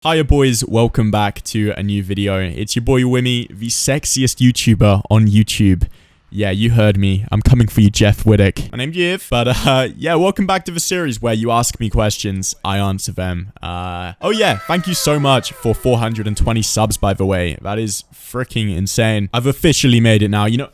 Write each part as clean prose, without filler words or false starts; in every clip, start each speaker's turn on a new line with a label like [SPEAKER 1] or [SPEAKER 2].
[SPEAKER 1] Hiya boys, welcome back to a new video. It's your boy Wimmy, the sexiest YouTuber on YouTube. Yeah, you heard me. I'm coming for you, Jeff Whittick. My name's Jeff. But yeah, welcome back to the series where you ask me questions, I answer them. Oh yeah, thank you so much for 420 subs, by the way. That is freaking insane. I've officially made it now. You know,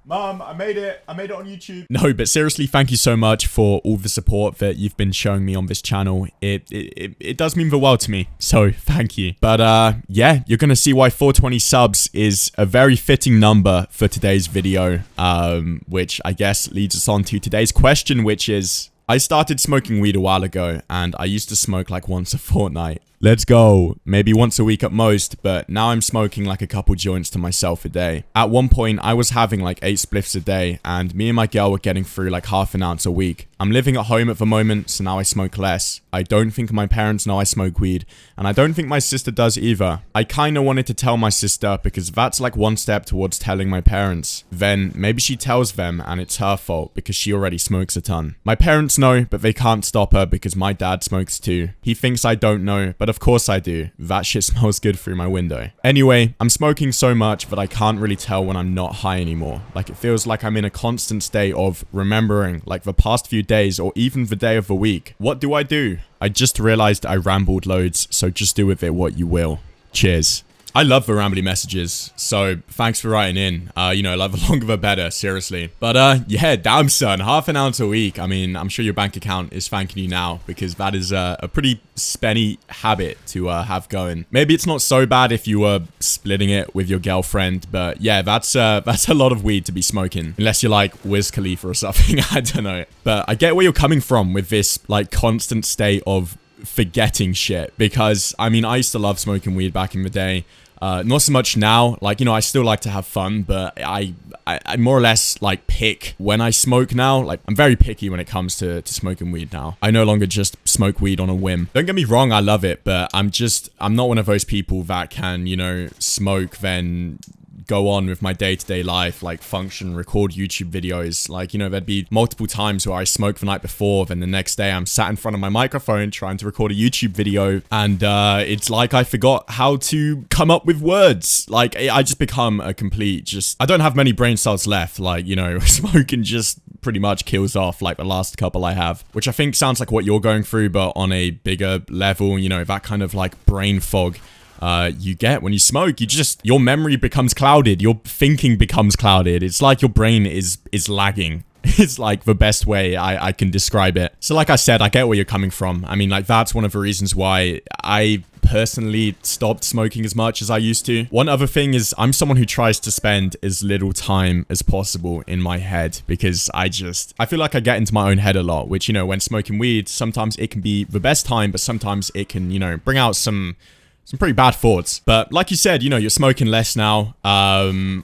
[SPEAKER 1] Mom, I made it. I made it on YouTube. No, but seriously, thank you so much for all the support that you've been showing me on this channel. It does mean the world to me, so thank you. But yeah, you're gonna see why 420 subs is a very fitting number for today's video, which I guess leads us on to today's question, which is, I started smoking weed a while ago, and I used to smoke like once a fortnight. Let's go. Maybe once a week at most, but now I'm smoking like a couple joints to myself a day. At one point, I was having like 8 spliffs a day, and me and my girl were getting through like half an ounce a week. I'm living at home at the moment, so now I smoke less. I don't think my parents know I smoke weed, and I don't think my sister does either. I kinda wanted to tell my sister because that's like one step towards telling my parents. Then maybe she tells them and it's her fault because she already smokes a ton. My parents know, but they can't stop her because my dad smokes too. He thinks I don't know, but of course I do. That shit smells good through my window. Anyway, I'm smoking so much that I can't really tell when I'm not high anymore. Like, it feels like I'm in a constant state of remembering like the past few days or even the day of the week. What do? I just realized I rambled loads, so just do with it what you will. Cheers. I love the rambly messages, so thanks for writing in. You know, like the longer the better, seriously. But yeah, damn son, half an ounce a week. I mean, I'm sure your bank account is thanking you now because that is a pretty spenny habit to have going. Maybe it's not so bad if you were splitting it with your girlfriend, but yeah, that's a lot of weed to be smoking. Unless you're like Wiz Khalifa or something, I don't know. But I get where you're coming from with this like constant state of forgetting shit, because I mean, I used to love smoking weed back in the day. Not so much now. Like, you know, I still like to have fun, but I more or less like pick when I smoke now. Like, I'm very picky when it comes to smoking weed now. I no longer just smoke weed on a whim. Don't get me wrong, I love it, but I'm not one of those people that can, you know, smoke then go on with my day-to-day life, like function, record YouTube videos. Like, you know, there'd be multiple times where I smoked the night before, then the next day I'm sat in front of my microphone trying to record a YouTube video, and it's like I forgot how to come up with words. Like, I just become a complete I don't have many brain cells left. Like, you know, smoking just pretty much kills off like the last couple I have, which I think sounds like what you're going through, but on a bigger level. You know, that kind of like brain fog you get when you smoke. Your memory becomes clouded, your thinking becomes clouded. It's like your brain is lagging. It's like the best way I can describe it. So like I said, I get where you're coming from. I mean, like, that's one of the reasons why I personally stopped smoking as much as I used to. One other thing is, I'm someone who tries to spend as little time as possible in my head, because I feel like I get into my own head a lot, which, you know, when smoking weed, sometimes it can be the best time, but sometimes it can, you know, bring out some pretty bad thoughts. But like you said, you know, you're smoking less now,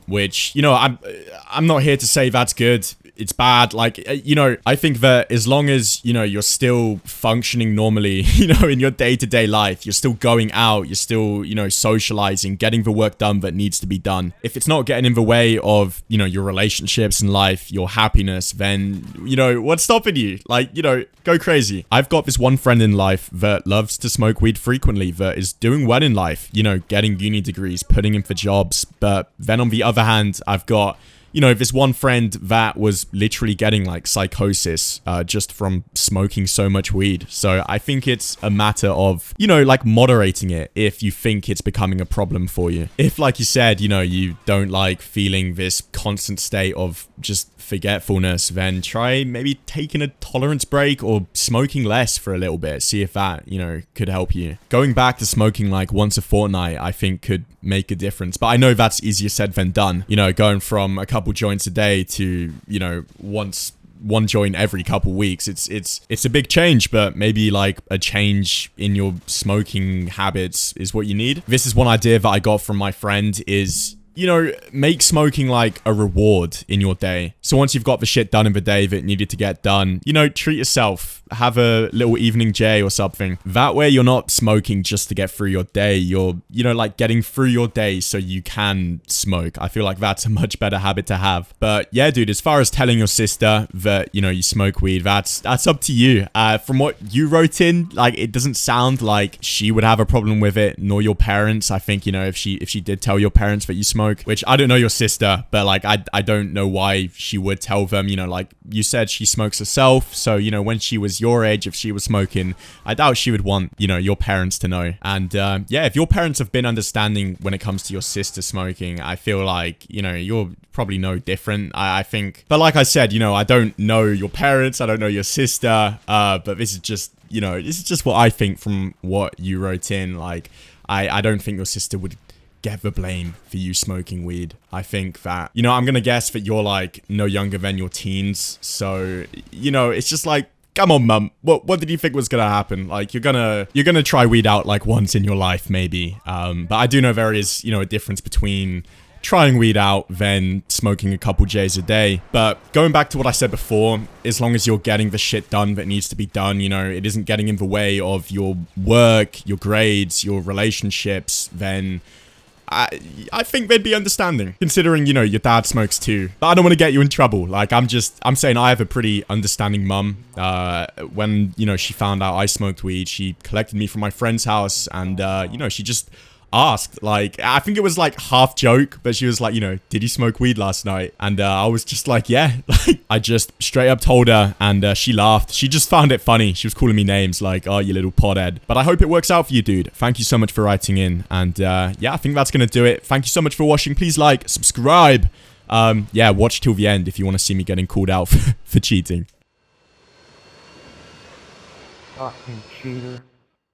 [SPEAKER 1] which, you know, I'm not here to say that's good. It's bad. Like, you know, I think that as long as, you know, you're still functioning normally, you know, in your day-to-day life, you're still going out, you're still, you know, socializing, getting the work done that needs to be done. If it's not getting in the way of, you know, your relationships in life, your happiness, then, you know, what's stopping you? Like, you know, go crazy. I've got this one friend in life that loves to smoke weed frequently, that is doing well in life, you know, getting uni degrees, putting in for jobs. But then on the other hand, I've got, you know, this one friend that was literally getting like psychosis just from smoking so much weed. So I think it's a matter of, you know, like moderating it if you think it's becoming a problem for you. If, like you said, you know, you don't like feeling this constant state of just forgetfulness, then try maybe taking a tolerance break or smoking less for a little bit. See if that, you know, could help you. Going back to smoking like once a fortnight, I think could make a difference. But I know that's easier said than done. You know, going from a couple joints a day to, you know, one joint every couple weeks, it's a big change, but maybe like a change in your smoking habits is what you need. This is one idea that I got from my friend is, you know, make smoking like a reward in your day. So once you've got the shit done in the day that needed to get done, you know, treat yourself. Have a little evening J or something. That way you're not smoking just to get through your day. You're, you know, like getting through your day so you can smoke. I feel like that's a much better habit to have. But yeah, dude, as far as telling your sister that, you know, you smoke weed, that's up to you. From what you wrote in, like, it doesn't sound like she would have a problem with it, nor your parents. I think, you know, if she did tell your parents that you smoke, which I don't know your sister, but like, I don't know why she would tell them. You know, like you said, she smokes herself. So, you know, when she was your age, if she was smoking, I doubt she would want, you know, your parents to know. And yeah, if your parents have been understanding when it comes to your sister smoking, I feel like, you know, you're probably no different, I think. But like I said, you know, I don't know your parents, I don't know your sister, but this is just, you know, this is just what I think from what you wrote in. Like, I don't think your sister would get the blame for you smoking weed. I think that, you know, I'm gonna guess that you're like no younger than your teens, so, you know, it's just like, come on, mum. What did you think was gonna happen? Like, you're gonna try weed out like once in your life, maybe. But I do know there is, you know, a difference between trying weed out than smoking a couple J's a day. But going back to what I said before, as long as you're getting the shit done that needs to be done, you know, it isn't getting in the way of your work, your grades, your relationships, then I think they'd be understanding, considering, you know, your dad smokes too. But I don't want to get you in trouble. Like, I'm saying I have a pretty understanding mum. When, you know, she found out I smoked weed, she collected me from my friend's house, and, you know, she just asked, like, I think it was like half joke, but she was like, you know, did you smoke weed last night? And I was just like, yeah. Like, I just straight up told her, and she laughed. She just found it funny. She was calling me names like, oh, you little podhead. But I hope it works out for you, dude. Thank you so much for writing in. And yeah, I think that's gonna do it. Thank you so much for watching. Please like, subscribe. Yeah, watch till the end if you want to see me getting called out for cheating.
[SPEAKER 2] Fucking cheater.